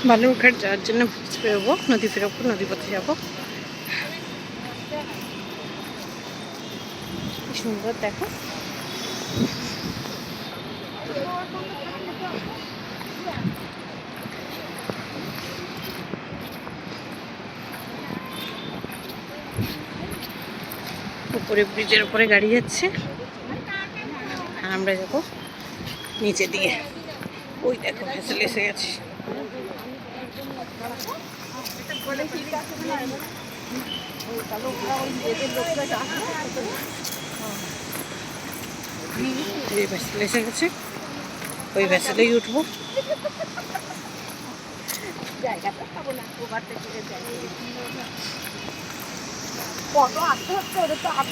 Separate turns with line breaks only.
বালুরঘাট যাওয়ার জন্য বেরোবো, নদী ফেরোবো, নদীপথে যাবো। সুন্দর দেখো, উপরে ব্রিজের উপরে গাড়ি যাচ্ছে, আর আমরা যাবো নিচে দিয়ে। ওই দেখো ভেসেল এসে গেছে। ভেসেল এসে গেছে, ওই ভেসেলেই উঠবো।
জায়গাটা পাবো না, ওভার থেকে কত আসতে হচ্ছে ওদের তো।